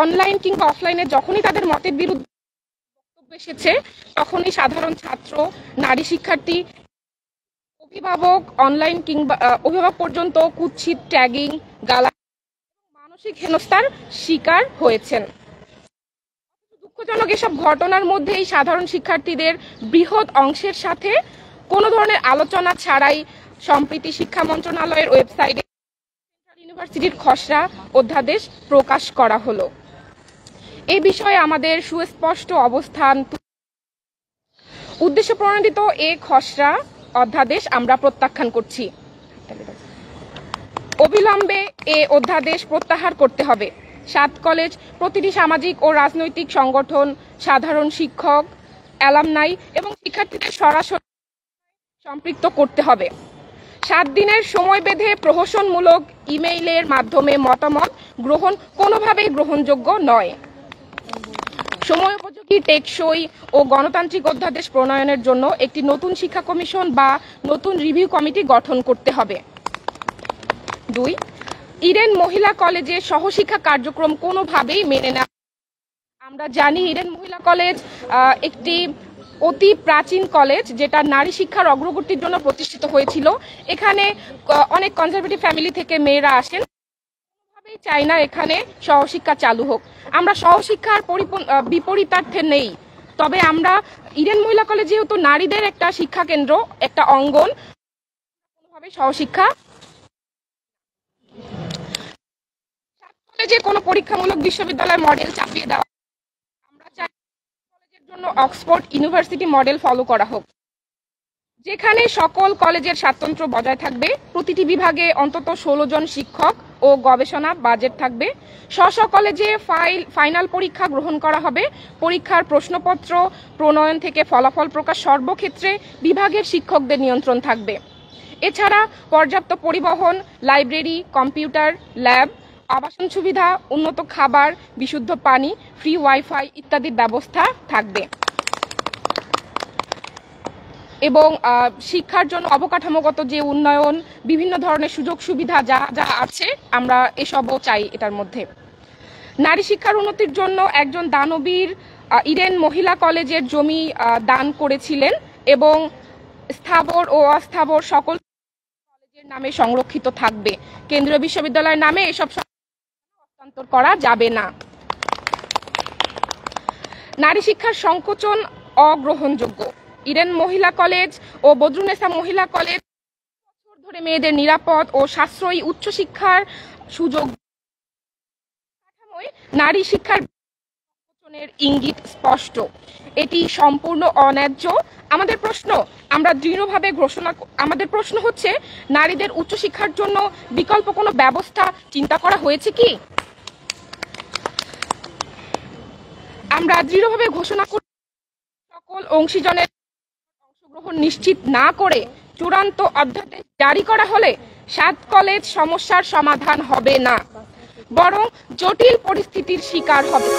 Online কিংবা অফলাইনে যখনই তাদের মতের বিরুদ্ধে বক্তব্য এসেছে তখনই সাধারণ ছাত্র, নারী শিক্ষার্থী, অভিভাবক, অনলাইন কিংবা অভিভাবক পর্যন্ত কুৎসিত ট্যাগিং, গালা, মানসিক হেনস্থার শিকার হয়েছেন। দুঃখজনক এসব ঘটনার মধ্যেই সাধারণ শিক্ষার্থীদের বৃহৎ অংশের সাথে কোনো ধরনের আলোচনা ছাড়াই সম্প্রতি শিক্ষা মন্ত্রণালয়ের ওয়েবসাইটে ইউনিভার্সিটির খসড়া অধ্যাদেশ প্রকাশ করা হলো। এই বিষয়ে আমাদের সুস্পষ্ট অবস্থান, উদ্দেশ্য প্রণোদিত এ খসড়া অধ্যাদেশ আমরা প্রত্যাখ্যান করছি। অবিলম্বে এ অধ্যাদেশ প্রত্যাহার করতে হবে। 7 কলেজ, প্রতিটি সামাজিক ও রাজনৈতিক সংগঠন, সাধারণ শিক্ষক, অ্যালামনাই এবং শিক্ষার্থীদের সরাসরি সম্পৃক্ত করতে হবে। 7 দিনের সময় বেঁধে প্রহসনমূলক ইমেইলের মাধ্যমে মতামত গ্রহণ কোনোভাবেই গ্রহণযোগ্য নয়। সময়োপযোগী, টেকসই ও গণতান্ত্রিক অধ্যাদেশ প্রণয়নের জন্য একটি নতুন শিক্ষা কমিশন বা নতুন রিভিউ কমিটি গঠন করতে হবে। 2. ইডেন মহিলা কলেজে সহশিক্ষা কার্যক্রম কোনোভাবেই মেনে নেওয়া। আমরা জানি ইডেন মহিলা কলেজ একটি অতি প্রাচীন কলেজ, যেটা নারী শিক্ষার অগ্রগতির জন্য প্রতিষ্ঠিত হয়েছিল। এখানে অনেক কনজারভেটিভ ফ্যামিলি থেকে মেয়েরা আসেন, কোনোভাবেই চাই না এখানে সহশিক্ষা চালু হোক। আমরা সহশিক্ষার বিপরীতার্থে নেই, তবে আমরা ইডেন মহিলা কলেজ যেহেতু নারীদের একটা শিক্ষা কেন্দ্র, একটা অঙ্গন, কোনোভাবে সহশিক্ষা কলেজে কোনো পরীক্ষামূলক বিশ্ববিদ্যালয় মডেল চাপিয়ে দেওয়া। আমরা চাই কলেজের জন্য অক্সফোর্ড ইউনিভার্সিটি মডেল ফলো করা হোক, যেখানে সকল কলেজের স্বাতন্ত্র্য বজায় থাকবে। প্রতিটি বিভাগে অন্তত 16 জন শিক্ষক ও গবেষণা বাজেট থাকবে। স্ব কলেজে ফাইনাল পরীক্ষা গ্রহণ করা হবে। পরীক্ষার প্রশ্নপত্র প্রণয়ন থেকে ফলাফল প্রকাশ সর্বক্ষেত্রে বিভাগের শিক্ষকদের নিয়ন্ত্রণ থাকবে। এছাড়া পর্যাপ্ত পরিবহন, লাইব্রেরি, কম্পিউটার ল্যাব, আবাসন সুবিধা, উন্নত খাবার, বিশুদ্ধ পানি, ফ্রি ওয়াইফাই ইত্যাদির ব্যবস্থা থাকবে এবং শিক্ষার জন্য অবকাঠামোগত যে উন্নয়ন, বিভিন্ন ধরনের সুযোগ সুবিধা যা যা আছে আমরা এসবও চাই এটার মধ্যে। নারী শিক্ষার উন্নতির জন্য একজন দানবীর ইডেন মহিলা কলেজের জমি দান করেছিলেন এবং স্থাবর ও অস্থাবর সকল কলেজের নামে সংরক্ষিত থাকবে। কেন্দ্রীয় বিশ্ববিদ্যালয়ের নামে এসব হস্তান্তর করা যাবে না। নারী শিক্ষার সংকোচন অগ্রহণযোগ্য। ইডেন মহিলা কলেজ ও বদরুন্নেসা মহিলা কলেজ বছর ধরে মেয়েদের নিরাপদ ও সাশ্রয়ী উচ্চশিক্ষার সুযোগ, নারী শিক্ষার সংকোচনের ইঙ্গিত স্পষ্ট। এটি সম্পূর্ণ অন্যায্য। আমাদের প্রশ্ন হচ্ছে, নারীদের উচ্চশিক্ষার জন্য বিকল্প কোনো ব্যবস্থা চিন্তা করা হয়েছে কি? আমরা দৃঢ়ভাবে ঘোষণা করি, সকল অংশীজনের অংশগ্রহণ নিশ্চিত না করে চূড়ান্ত অধ্যাদেশ জারি করা হলে 7 কলেজ সমস্যার সমাধান হবে না, বরং জটিল পরিস্থিতির শিকার হবে।